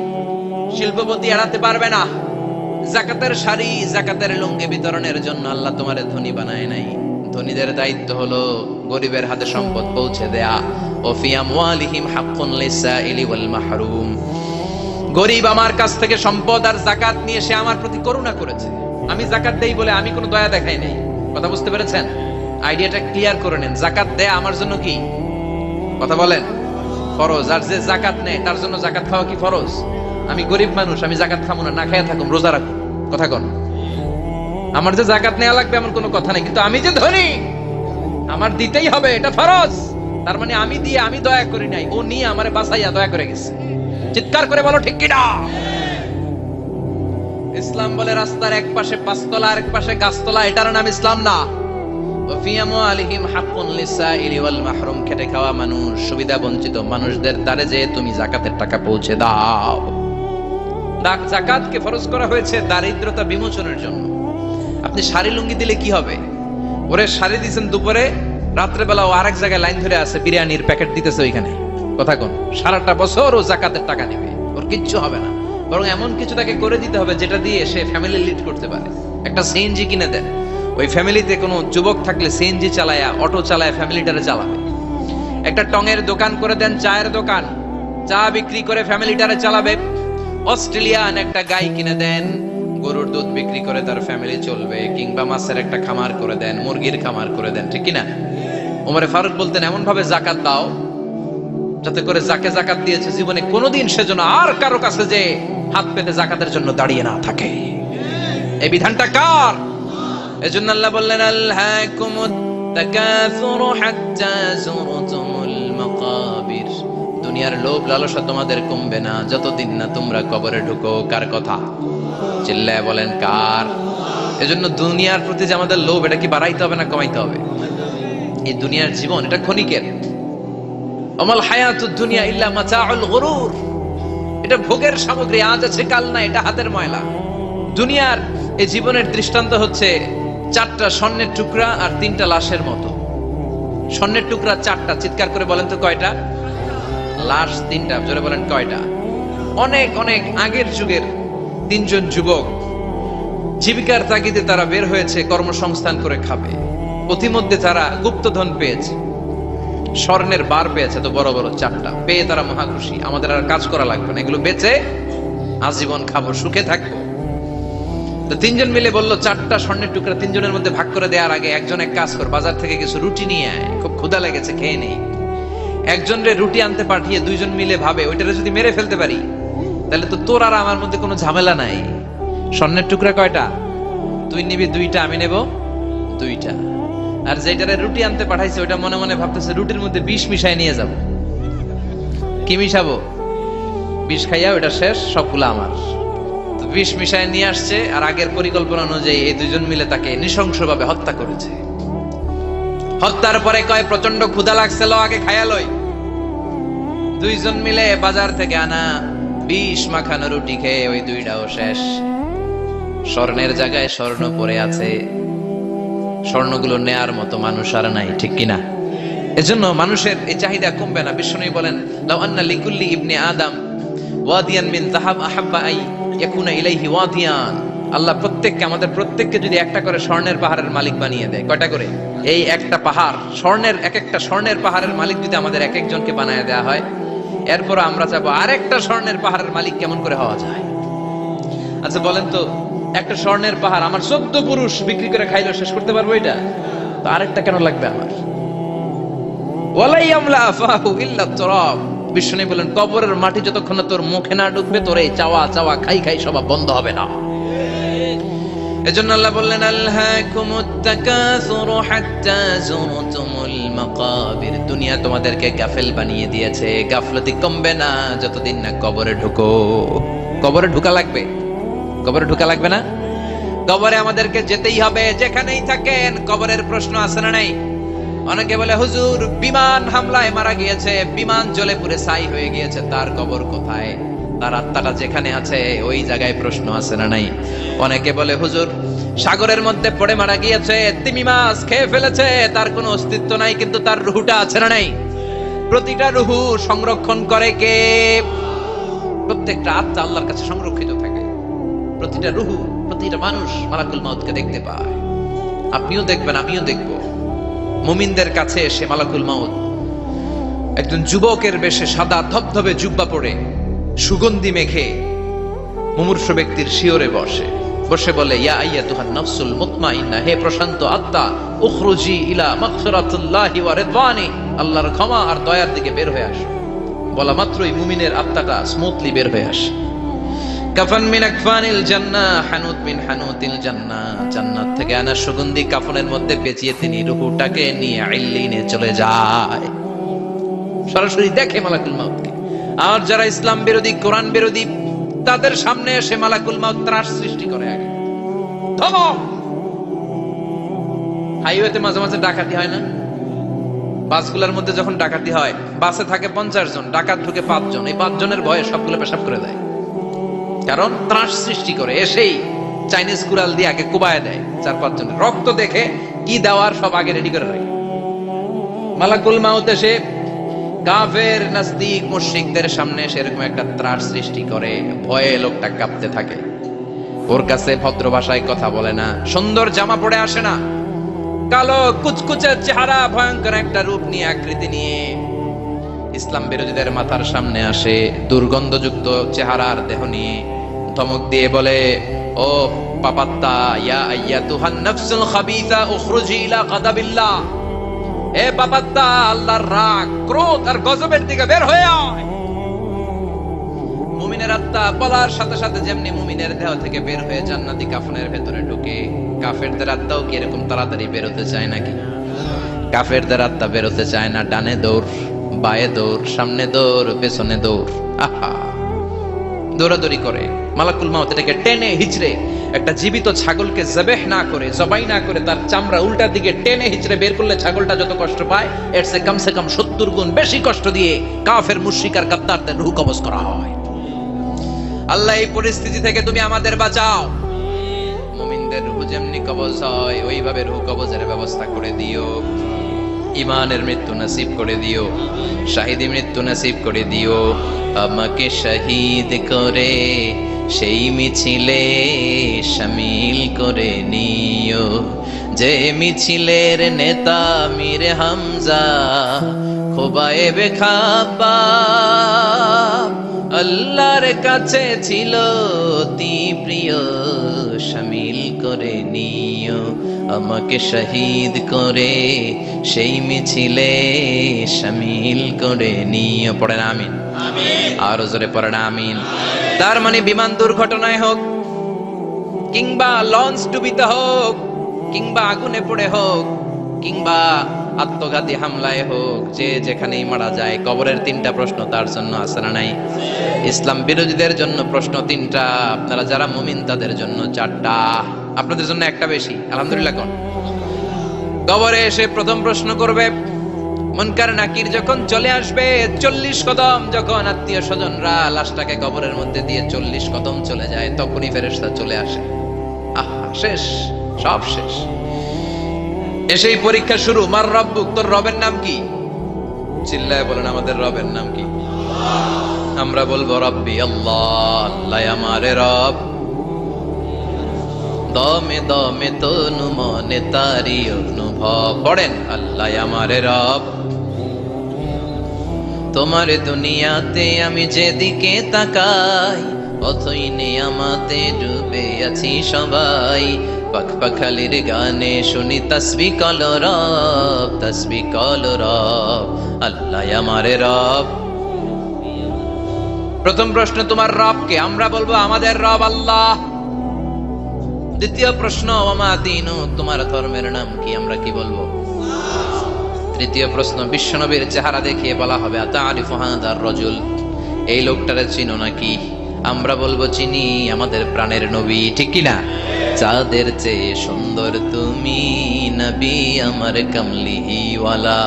শিল্পপতি এড়াতে পারবে না। যাকাতের শাড়ি, যাকাতের লুঙ্গি বিতরণের জন্য আল্লাহ তোমারে ধনী বানায় নাই। ধনীদের দায়িত্ব হলো গরিবের হাতে সম্পদ পৌঁছে দেয়া। ও ফি আমওয়ালিহিম হাক্কুন লিসাইলি ওয়াল মাহরুম। গরিব আমার কাছ থেকে সম্পদ আর যাকাত নিয়ে সে আমার প্রতি করুণা করেছে। আমি যাকাত দেই বলে আমি কোনো দয়া দেখাই নাই। কথা বুঝতে পেরেছেন? আইডিয়াটা ক্লিয়ার করে নেন। যাকাত দেয়া আমার জন্য কি? কথা বলেন, ফরজ। আর যে যাকাত নেয় তার জন্য যাকাত খাওয়া কি ফরজ? আমি গরিব মানুষ, আমি যাকাত খাবো না, না খাইয়া থাকুম, রোজা রাখুন। কথা কন। আমার যে যাকাত নেওয়া লাগবে এমন কোনো কথা নেই, কিন্তু আমি যে ধনী, আমার দিতেই হবে, এটা ফরজ। তার মানে আমি দিয়ে আমি দয়া করি নাই, ও নিয়ে আমারে বাঁচাইয়া দয়া করে গেছে। চিৎকার করে বলো ঠিক কিনা? ইসলাম বলে রাস্তার এক পাশে 5 তলা আর এক পাশে গাছতলা, এটার নাম ইসলাম না। খেটে খাওয়া মানুষ, সুবিধা বঞ্চিত মানুষদের দ্বারে যে তুমি যাকাতের টাকা পৌঁছে দাও। যাকাতকে ফরজ করা হয়েছে দারিদ্রতা বিমোচনের জন্য। আপনি শাড়ি লুঙ্গি দিলে কি হবে? ওরে শাড়ি দিচ্ছেন দুপুরে, রাত্রে বেলা ও আরেক জায়গায় লাইন ধরে আছে, বিরিয়ানির প্যাকেট দিতেছে ওইখানে। কথা কোন? সারাটা বছর ও যাকাতের টাকা নেবে, ওর কিচ্ছু হবে না। বরং এমন কিছু তাকে করে দিতে হবে যেটা দিয়ে সে ফ্যামিলি লিড করতে পারে। একটা সিএনজি কিনে দেন, ওই ফ্যামিলিতে কোনো যুবক থাকলে সিএনজি চালায়া, অটো চালায়া ফ্যামিলিটারে চালাবে। একটা টঙের দোকান করে দেন, চায়ের দোকান, চা বিক্রি করে ফ্যামিলিটারে চালাবে। অস্ট্রেলিয়ান একটা গাই কিনে দেন, গরুর দুধ বিক্রি করে তার ফ্যামিলি চলবে। কিংবা মাছের একটা খামার করে দেন, মুরগির খামার করে দেন, ঠিক কিনা? ওমরে ফারুক বলতেন, এমন ভাবে যাকাত দাও যাতে করে যাকে যাকাত দিয়েছে জীবনে কোনোদিন সেজন্য আর কারো কাছে যে হাত পেতে যাকাতের জন্য দাঁড়িয়ে না থাকে। এই বিধানটা কার? এজন্য আল্লাহ বললেন, আলহাকুমুত তাকাসুরু হাত্তা যুরতুমুল মাকাবির। দুনিয়ার লোভ লালসা তোমাদের কমবে না যতদিন না তোমরা কবরে ঢুকো। কার কথা? চিল্লায় বলেন কার? এজন্য দুনিয়ার প্রতি যে আমাদের লোভ, এটা কি বাড়াইতে হবে না কমাইতে হবে? এই দুনিয়ার জীবন এটা ক্ষণিকের। আমাল হায়াতুদ দুনিয়া ইল্লা মাতাউল গুরুর, এটা ভোগের সামগ্রী, আজ আছে কাল নাই, এটা হাতের ময়লা। দুনিয়ার এই জীবনের দৃষ্টান্ত হচ্ছে 4টা স্বর্ণের টুকরা আর 3টা লাশের মতো। স্বর্ণের টুকরা 4টা, চিৎকার করে বলেন তো কয়টা? লাশ 3টা, জোরে বলেন কয়টা? অনেক অনেক আগের যুগের 3জন যুবক জীবিকার তাগিদে তারা বের হয়েছে কর্মসংস্থান করে খাবে। পথিমধ্যে তারা গুপ্তধন পেয়েছে, স্বর্ণের বার পেয়েছে, তো বড় বড় 4টা পেয়ে তারা মহা খুশি। আমাদের আর কাজ করা লাগবে না, এগুলো বেচে আজীবন খাবো, সুখে থাকবো। তো 3জন মিলে বললো 4টা স্বর্ণের টুকরা 3জনের মধ্যে ভাগ করে দেওয়ার আগে একজন এক কাজ কর, বাজার থেকে কিছু রুটি নিয়ে আয়, খুব ক্ষুধা লেগেছে, খেয়ে নেই। একজনের রুটি আনতে পাঠিয়ে 2জন মিলে ভাবে ওইটারে যদি মেরে ফেলতে পারি তাহলে তো তোর আর আমার মধ্যে কোনো ঝামেলা নাই। স্বর্ণের টুকরা কয়টা? তুই নিবি 2টা, আমি নেব 2টা। আর যেটারে রুটি আনতে পাঠাইছে ওইটা মনে মনে ভাবতেছে রুটির মধ্যে বিষ মিশাই নিয়ে যাব। কি মিশাবো? বিষ খাইয়া ওইটা শেষ, সবগুলো আমার। তো বিষ মিশাই নিয়ে আসছে, আর আগের পরিকল্পনা অনুযায়ী এই 2জন মিলে তাকে নৃশংসভাবে হত্যা করেছে। হত্যার পরে কয় প্রচন্ড ক্ষুধা লাগছে, লো আগে খাইয়া লই। 2জন মিলে বাজার থেকে আনা বিষ মাখানো রুটি খেয়ে ওই 2টাও শেষ। স্বর্ণের জায়গায় স্বর্ণ পড়ে আছে, স্বর্ণগুলো নেয়ার মতো মানুষ আর নাই, ঠিক কিনা? এজন্য মানুষের এই চাহিদা কমবে না। বিশ্বনবী বলেন, লাউ আন্না লিকুল্লি ইবনে আদম ওয়াদিয়ান মিন যাহাব আহাব্বা আই ইয়াকুনা ইলাইহি ওয়াদিয়ান। আল্লাহ প্রত্যেককে, আমাদের প্রত্যেককে যদি একটা করে স্বর্ণের পাহাড়ের মালিক বানিয়ে দেয়, কয়টা করে? এই একটা পাহাড় স্বর্ণের, এক একটা স্বর্ণের পাহাড়ের মালিক যদি আমাদের এক একজনকে বানায় দেওয়া হয়, এরপর আমরা চাবো আরেকটা স্বর্ণের পাহাড়ের মালিক কেমন করে হওয়া যায়। আচ্ছা বলেন তো, একটা স্বর্ণের পাহাড় আমার 14 পুরুষ বিক্রি করে খাইলেও শেষ করতে পারবো এটা? তো আরেকটা কেন লাগবে আমার? ওয়ালাই আমলা আফাহু ইল্লা তুরাব। বিষ্ণু বলেন, কবরের মাটি যতক্ষণ না তোর মুখে না ঢুকবে, তোর এই চাওয়া চাওয়া খাই খাই সব বন্ধ হবে না। এজন্য আল্লাহ বললেন, আলহাকুমুত তাকাসুরু হাত্তা যুরতুমুল মাকাবির। দুনিয়া তোমাদেরকে গাফেল বানিয়ে দিয়েছে, গাফলতি কমবে না যতদিন না কবরে ঢুকো। কবরে ঢুকা লাগবে, কবরে ঢুকা লাগবে না? কবরে আমাদেরকে যেতেই হবে, যেখানেই থাকেন। কবরের প্রশ্ন আছে না নাই? অনেকে বলে, হুজুর বিমান হামলায় মারা গিয়েছে, বিমান জ্বলে পুড়ে ছাই হয়ে গিয়েছে, তার কবর কোথায়? তার আত্মাটা যেখানে আছে ওই জায়গায় প্রশ্ন আছে না নাই? অনেকে বলে, হুজুর সাগরের মধ্যে পড়ে মারা গিয়েছে, তিমি মাছ খেয়ে ফেলেছে, তার কোনো অস্তিত্ব নাই, কিন্তু তার রুহুটা আছে না নাই? প্রতিটা রুহু সংরক্ষণ করে কে? প্রত্যেকটা আত্মা আল্লাহর কাছে সংরক্ষিত থাকে। প্রতিটা রুহু, প্রতিটা মানুষ মালাকুল মাউতকে দেখতে পায়। আপনিও দেখবেন, আমিও দেখব। মুমিনদের কাছে এসে মালাকুল মাউত একজন যুবকের বেশে সাদা ধবধবে জুব্বা পরে সুগন্ধি মেখে মুমূর্ষু ব্যক্তির শিয়রে বসে বসে বলে, ইয়া আইয়াতুহান নাফসুল মুতমাইন্না, হে প্রশান্ত আত্মা, উখরুজি ইলা মাগফিরাতুল্লাহি ওয়া রিদওয়ানি, আল্লাহর ক্ষমা আর দয়ার দিকে বের হয়ে আসো। বলা মাত্রই মুমিনের আত্মাটা স্মুথলি বের হয়ে আসে। কাফান মিন আকফানিল জান্নাহ, হানুত মিন হানুতিল জান্নাহ, জান্নাত থেকে আনা সুগন্ধি কাফনের মধ্যে পেঁচিয়ে তিনি রূহটাকে নিয়ে ইল্লিনে চলে যায়। সরাসরি দেখে মালাকুল মাউতকে। আর যারা ইসলাম বিরোধী, কোরআন বিরোধী, তাদের সামনে এসে মালাকুল মাউত ত্রাস সৃষ্টি করে। আগে ধমক। হাইওয়েতে মাঝে মাঝে ডাকাতি হয় না? বাসগুলোর মধ্যে যখন ডাকাতি হয়, বাসে থাকে 50 জন, ডাকাত ঢুকে 5 জন, এই 5 জনের ভয়ে সবগুলো পেশাব করে দেয়। কারণ ত্রাস সৃষ্টি করে। এসেই চাইনিজ কুড়াল দিয়ে আগে কুবায় দেয় 4-5 জনের। রক্ত দেখে কি দেওয়ার সব আগে রেডি করে রাখে। মালাকুল মাউত এসে কাফের নাস্তিক মুশরিকদের সামনে সেরকম একটা ত্রাস সৃষ্টি করে, ভয়ে লোকটা কাঁপতে থাকে। ওর কাছে ভদ্র ভাষায় কথা বলে না, সুন্দর জামা পরে আসে না, কালো কুচকুচে চেহারা, ভয়ঙ্কর একটা রূপ নিয়ে, আকৃতি নিয়ে ইসলাম বিরোধীদের মাথার সামনে আসে, দুর্গন্ধযুক্ত চেহারার দেহ নিয়ে ধমক দিয়ে বলে, ও পাপাত্তা, ইয়া আইয়াতুহান নাফসুল খাবিসা উখরুজি ইলা গাদাবিল্লাহ, এ পাপাত্তা, আল্লাহর রাগ, ক্রোধ আর গজবের দিকে বের হয়ে আয়। মুমিনের আত্মা বলার সাথে সাথে যেমনি মুমিনের দেহ থেকে বের হয়ে জান্নাতি কাফনের ভেতরে ঢুকে, কাফেরদের আত্মাও কি এরকম তাড়াতাড়ি বের হতে চায় নাকি? কাফেরদের আত্মা বের হতে চায় না, ডানে দৌড় বায়ে দৌড়, সামনে দৌড়, পেছনে দৌড়, আহা দৌড়াদৌড়ি করে। মালাকুল মাউত এটাকে টেনে হিচড়ে, একটা জীবিত ছাগলকে জবেহ না করে, জবাই না করে, তার চামড়া উল্টা দিকে টেনে হিচড়ে বের করলে ছাগলটা যত কষ্ট পায়, এর চেয়ে কমসে কম 70 গুণ বেশি কষ্ট দিয়ে কাফের, মুশরিক আর গাদ্দারদের রূহ কবজ করা হয়। আল্লাহ এই পরিস্থিতি থেকে তুমি আমাদের বাঁচাও। মুমিনদের রূহ যেমনি কবজ হয় ওইভাবে রূহ কবজের ব্যবস্থা করে দিও। ইমানের মৃত্যু নসিব করে দিও, শাহিদি মৃত্যু নসিব করে দিও। আমাকে শহীদ করে সেই মিছিলে শামিল করে নিও, যে মিছিলের নেতা মীর হামজা খোবায়েবে খাব্বাব, আল্লাহর কাছে ছিল অতি প্রিয়, শামিল করে নিও। আমাকে শহীদ করে সেই মিছিলে শামিল করে নিও। পড়েন আমিন। আরো জোরে পড়েন আমিন। তার মানে বিমান দুর্ঘটনায় হোক, কিংবা লঞ্চ ডুবিতে হোক, কিংবা আগুনে পড়ে হোক, কিংবা আত্মঘাতী হামলায় হোক, যে যেখানেই মারা যায়, কবরের 3টা প্রশ্ন তার জন্য আছে না নাই? ইসলাম বিরোধীদের জন্য প্রশ্ন 3টা, আপনারা যারা মুমিন তাদের জন্য 4টা, আপনাদের জন্য একটা বেশি। আলহামদুলিল্লাহ কোন? কবরে এসে প্রথম প্রশ্ন করবে মুনকার নাকির যখন চলে আসবে, 40 কদম যখন আত্মীয় স্বজনরা লাশটাকে কবরের মধ্যে দিয়ে 40 কদম চলে যায়, তখনই ফেরেশতা চলে আসে। আহা, শেষ, সব শেষ। এসেই পরীক্ষা শুরু। মার রব্বুক, তোর রবের নাম কি? চিল্লায় বলেন আমাদের রবের নাম কি? আমরা বলবো রব্বি আল্লাহ, আল্লাহ আমারে রব। দমে দমে তনু মনে তারি অনুভব। পড়েন আল্লাহ আমারে রব। তোমার দুনিয়াতে আমি যেদিকে তাকাই, অথই নিয়ামতে ডুবে আছি সবাই। পাখপাখালির গানে শুনি তসবিহ কল রব, তসবিহ কল রব, আল্লাহ আমারে রব। প্রথম প্রশ্ন তোমার রবকে, আমরা বলবো আমাদের রব আল্লাহ। দ্বিতীয় প্রশ্ন ওমা দীনু, তোমার ধর্মের নাম কি? আমরা কি বলবো? তৃতীয় প্রশ্ন বিশ্বনবীর চেহারা দেখিয়ে বলা হবে আতারিফু হাদার রাজুল, এই লোকটারে চিনো নাকি? আমরা বলবো চিনি, আমাদের প্রাণের নবী, ঠিক কি না? চাঁদের চেয়ে সুন্দর তুমি নবী আমার কমলিওয়ালা,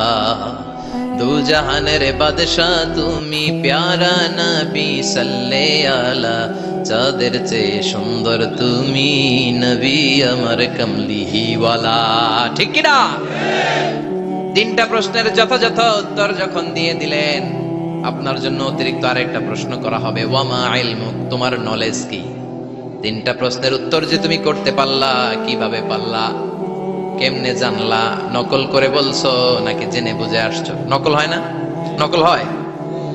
দু জাহানের বাদশাহ তুমি প্যারা নবী সাল্লে আলা, চাঁদের চেয়ে সুন্দর তুমি নবী আমার কমলিওয়ালা, ঠিক কি না? 3টা প্রশ্নের যথাযথ উত্তর যখন দিয়ে দিলেন, আপনার জন্য অতিরিক্ত আরেকটা প্রশ্ন করা হবে, ওয়ামা ইলমুক, তোমার নলেজ কি? 3টা প্রশ্নের উত্তর যে তুমি করতে পারলা, কিভাবে পারলা, কেমনে জানলা? নকল করে বলছো নাকি জেনে বুঝে আসছো? নকল হয় না? নকল হয়?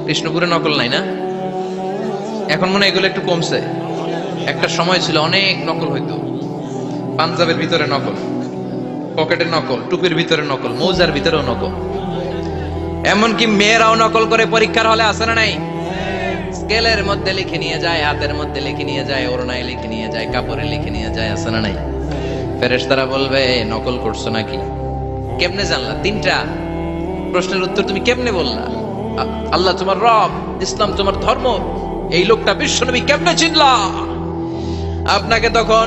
কৃষ্ণপুরে নকল নাই না? এখন মনে হয় এগুলো একটু কমছে। একটা সময় ছিল অনেক নকল হইতো। পাঞ্জাবের ভিতরে নকল, পকেটে নকল, টুপির ভিতরে নকল, মৌজার ভিতরেও নকল। এমনকি মেয়েরাও নকল করে পরীক্ষার হলে আসে না নাই? স্কেলের মধ্যে লিখে নিয়ে যায়, হাতের মধ্যে লিখে নিয়ে যায়, ওড়নায় লিখে নিয়ে যায়, কাপড়ে লিখে নিয়ে যায়, আসে না নাই? ফেরেশতারা বলবে নকল করছো নাকি? কেমনে জানলা? 3টা প্রশ্নের উত্তর তুমি কেমনে বললা? আল্লাহ তোমার রব, ইসলাম তোমার ধর্ম, এই লোকটা বিশ্বনবী, কেমনে চিনলা? আপনাকে তখন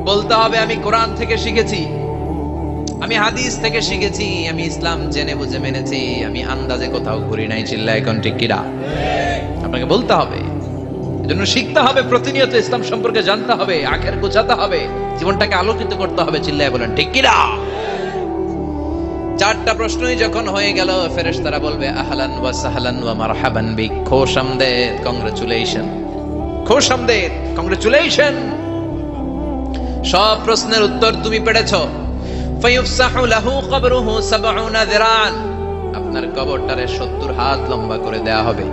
বলতে হবে আমি কোরআন থেকে শিখেছি, আমি হাদিস থেকে শিখেছি, আমি ইসলাম জেনে বুঝে মেনেছি, আমি আন্দাজে কোথাও ঘুরি নাই। চিল্লা এখন ঠিক কিনা? আপনাকে বলতে হবে, এজন্য শিখতে হবে, প্রতিনিয়ত ইসলাম সম্পর্কে জানতে হবে, আখের গোছাতে হবে, জীবনটাকে আলোকিত করতে হবে। চিল্লায় বলেন ঠিক কিনা? 4টা প্রশ্নই যখন হয়ে গেল, ফেরেশতারা বলবে আহলান ওয়া সাহলান ওয়া মারহাবান বিক, খোশামদেদ, কংগ্রাচুলেশন, খোশামদেদ, কংগ্রাচুলেশন, সব প্রশ্নের উত্তর তুমি পেরেছো। ফায়ুফসাহু লাহু কবরুহু 70 যিরান, আপনার কবরটারে 70 হাত লম্বা করে দেয়া হবে।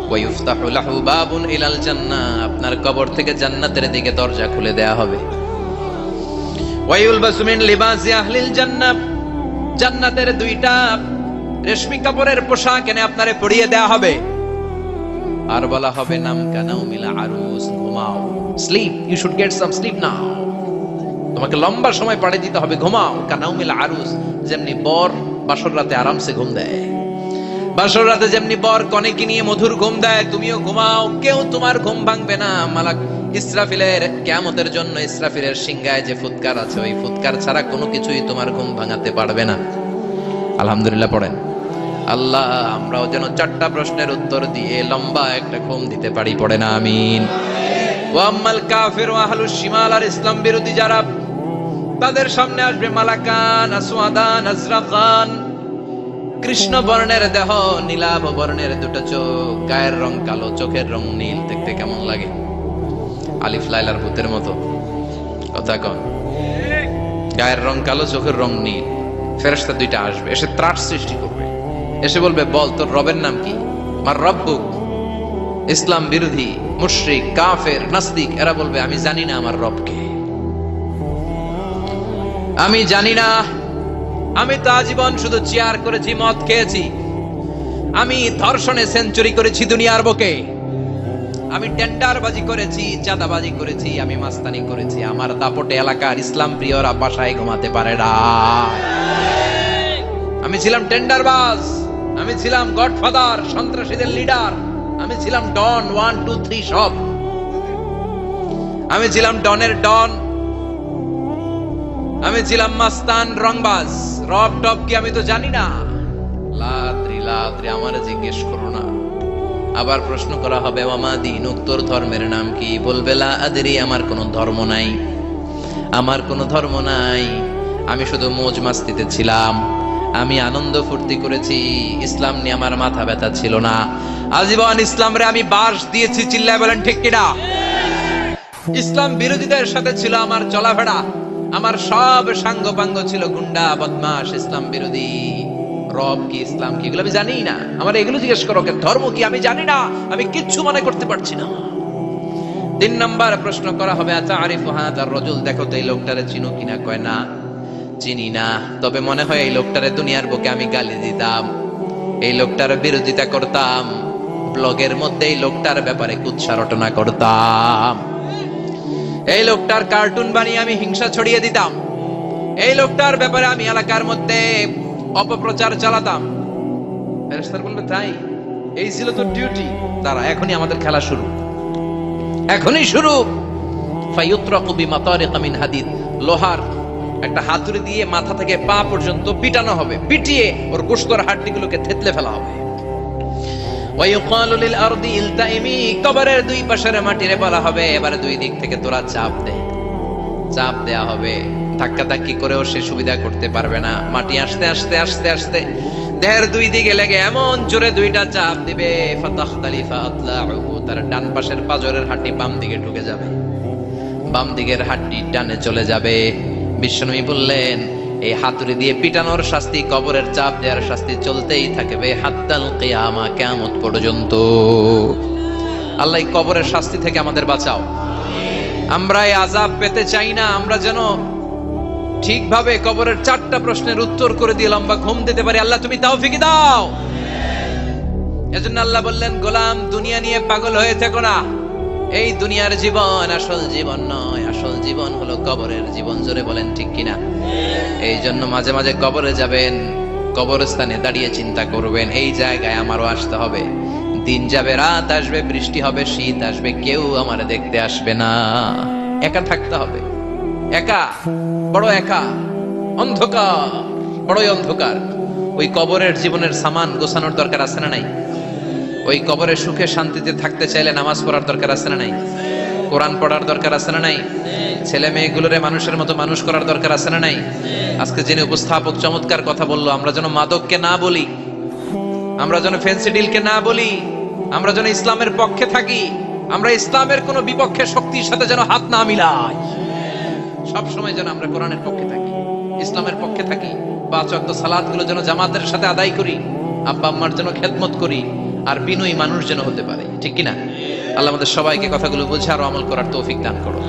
ওয়ায়ুফতাহু লাহু বাবুন ইলাল জান্নাহ, আপনার কবর থেকে জান্নাতের দিকে দরজা খুলে দেয়া হবে। ওয়ায়ুলবাসু মিন লিবাসি আহলিল জান্নাহ, জান্নাতের 2টা রেশমি কাপড়ের পোশাক এনে আপনারে পরিয়ে দেয়া হবে। আর বলা হবে নাম কানাউমিল আরুস, ঘুমাও, sleep, you should get some sleep now, তোমাকে লম্বা সময় পাড়ি দিতে হবে, ঘুমাও। কানাউমিল আরুস, যেমনি বর বাসর রাতে আরামসে ঘুম দেয়, বাসর রাতে যেমনি বর কনেকে নিয়ে মধুর ঘুম দেয়, তুমিও ঘুমাও, কেউ তোমার ঘুম ভাঙবে না। মালাক ইসরাফিলের কিয়ামতের জন্য ইসরাফিলের সিংহায় যে ফুৎকার আছে, ওই ফুৎকার ছাড়া কোনো কিছুই তোমার ঘুম ভাঙাতে পারবে না। আলহামদুলিল্লাহ পড়েন। আল্লাহ আমরাও যেন 4টা প্রশ্নের উত্তর দিয়ে লম্বা একটা ঘুম দিতে পারি, পড়ে না আমিন। ওয়া আম্মাল কাফির ওয়া আহলুশ শিমাল, আর ইসলাম বিরোধী যারা, তাদের সামনে আসবে মালাকান আসওয়াদান আজরাকান, কৃষ্ণ বর্ণের দেহ, নীলাভ বর্ণের দুটো চোখ, গায়ের রং কালো, চোখের রং নীল। দেখতে কেমন লাগে? আলিফ লাইলার ভূতের মতো। কথা কন। গায়ের রং কালো, চোখের রং নীল। ফেরেশতা দুইটা আসবে, এসে ত্রাস সৃষ্টি করবে, এসে বলবে, বল তোর রবের নাম কি? মার রব্বুক। ইসলাম বিরোধী মুশরিক কাফের নাস্তিক এরা বলবে, আমি জানি না আমার রবকে, আমি জানি না। আমি তো আজীবন শুধু চেয়ার করেছি, মদ খেয়েছি, আমি ধর্ষণে সেঞ্চুরি করেছি দুনিয়ার বুকে, আমি টেন্ডারবাজি করেছি, চাঁদাবাজি করেছি, আমি মাস্তানি করেছি। আমার দাপটে এলাকার ইসলাম প্রিয়রা বাসায় ঘুমাতে পারে না। আমি ছিলাম টেন্ডারবাজ, আমি ছিলাম গডফাদার, সন্ত্রাসীদের লিডার, আমি ছিলাম ডন 1 2 3 সব। আমি ছিলাম ডনের ডন, আমি ছিলাম মাস্তান রংবাজ। রব টপ কি আমি তো জানি না। লাদ্রি লাদ্রি আমারে জিজ্ঞেস করো না। আবার প্রশ্ন করা হবে, ওয়ামা দীনুক, তোর ধর্মের নাম কি? বলবে লা আদরি, আমার কোনো ধর্ম নাই, আমার কোনো ধর্ম নাই, আমি শুধু মৌজ মাস্তিতে ছিলাম, আমি আনন্দ ফুর্তি করেছি, ইসলাম নিয়ে আমার মাথা ব্যথা ছিল না। আজীবন ইসলামরে আমি বাস দিয়েছি, চিল্লায় বলেন ঠিক কিনা? ইসলাম বিরোধীদের সাথে ছিল আমার চলাফেরা, আমার সব সাঙ্গ পাঙ্গ ছিল গুন্ডা বদমাশ ইসলাম বিরোধী। রব কি, ইসলাম কি, এগুলো আমি জানি না। আমার এগুলো জিজ্ঞেস করো, ধর্ম কি আমি জানি না, আমি কিচ্ছু মনে করতে পারছি না। 3 নাম্বার প্রশ্ন করা হবে, আচ্ছা আরিফু হাদার রজুল, দেখো তো এই লোকটারে চিনো কিনা? কয় না, চিনি না, তবে মনে হয় এই লোকটারে দুনিয়ার বুকে আমি গালি দিতাম, এই লোকটার বিরোধিতা করতাম, ব্লগের মধ্যে এই লোকটার ব্যাপারে কুৎসা রটনা করতাম, এই লোকটার কার্টুন বানিয়ে আমি হিংসা ছড়িয়ে দিতাম, এই লোকটার ব্যাপারে আমি এলাকার মধ্যে অপপ্রচার চালাতাম। ফেরেশতারা বলবে, তাই? এই ছিল তো ডিউটি। তারা এখনই আমাদের খেলা শুরু, এখনই শুরু। ফায়ুতরাকু বিমাতারিকা মিন হাদিদ, লোহার একটা হাতুড়ি দিয়ে মাথা থেকে পা পর্যন্ত পিটানো হবে, পিটিয়ে ওর গোশতর হাড্ডিগুলোকে থেতলে ফেলা হবে। ওয়ায়ুকালু লিল আরদি ইলতাইমি, কবরের দুই পাশের মাটিরে বলা হবে, এবারে দুই দিক থেকে তোরা চাপ দে। চাপ দেয়া হবে, ধাক্কা ধাক্কি করেও সে সুবিধা করতে পারবে না। মাটি আস্তে আস্তে আস্তে আস্তে দেহের দুই দিকে লেগে এমন জোরে দুইটা চাপ দিবে, ফাতাখতালিফা আতলাউহু, তার ডান পাশের পাজরের হাড্ডি বাম দিকে ঢুকে যাবে, বাম দিকের হাড্ডি ডানে চলে যাবে। বিশ্বনবী বললেন, এই হাতুড়ি দিয়ে পিটানোর শাস্তি, কবরের চাপ দেওয়ার শাস্তি চলতেই থাকবে হাত্তাল কিয়ামা, কিয়ামত পর্যন্ত। আল্লাহ এই কবরের শাস্তি থেকে আমাদের বাঁচাও। আমরা এই আযাব পেতে চাই না, আমরা যেন ঠিকভাবে কবরের 4টা প্রশ্নের উত্তর করে দিয়ে লম্বা ঘুম দিতে পারি। আল্লাহ তুমি তৌফিক দাও। এজন্য আল্লাহ বললেন, গোলাম দুনিয়া নিয়ে পাগল হয়ে থেকো না, এই দুনিয়ার জীবন আসল জীবন নয়, আসল জীবন হলো কবরের জীবন। জোরে বলেন ঠিক কিনা? এই জন্য মাঝে মাঝে কবরে যাবেন, কবরস্থানে দাঁড়িয়ে চিন্তা করবেন, এই জায়গায় আমারও আসতে হবে। দিন যাবে, রাত আসবে, বৃষ্টি হবে, শীত আসবে, কেউ আমার দেখতে আসবে না, একা থাকতে হবে। একা, বড় একা, অন্ধকার, বড়ই অন্ধকার। ওই কবরের জীবনের সামান গোছানোর দরকার আছে না নাই? ওই কবরে সুখে শান্তিতে থাকতে চাইলে নামাজ পড়ার দরকার আছে না নাই? কোরআন পড়ার দরকার আছে না নাই? ছেলে মেয়েগুলোরে মানুষের মতো মানুষ করার দরকার আছে না নাই? আজকে যিনি উপস্থাপক চমৎকার কথা বললো, আমরা যেন মাদককে না বলি, আমরা যেন ফেন্সি ডিলকে না বলি, আমরা যেন ইসলামের পক্ষে থাকি, আমরা ইসলামের কোন বিপক্ষে শক্তির সাথে যেন হাত না মিলাই। সব সময় যেন আমরা কোরআনের পক্ষে থাকি, ইসলামের পক্ষে থাকি। 5 ওয়াক্ত সালাত গুলো যেন জামাতের সাথে আদায় করি, আব্বা আম্মার যেন খেদমত করি, আর বিনয়ী মানুষ যেন হতে পারে। ঠিক কিনা? আল্লাহ আমাদের সবাইকে কথাগুলো বুঝে আর আমল করার তৌফিক দান করো।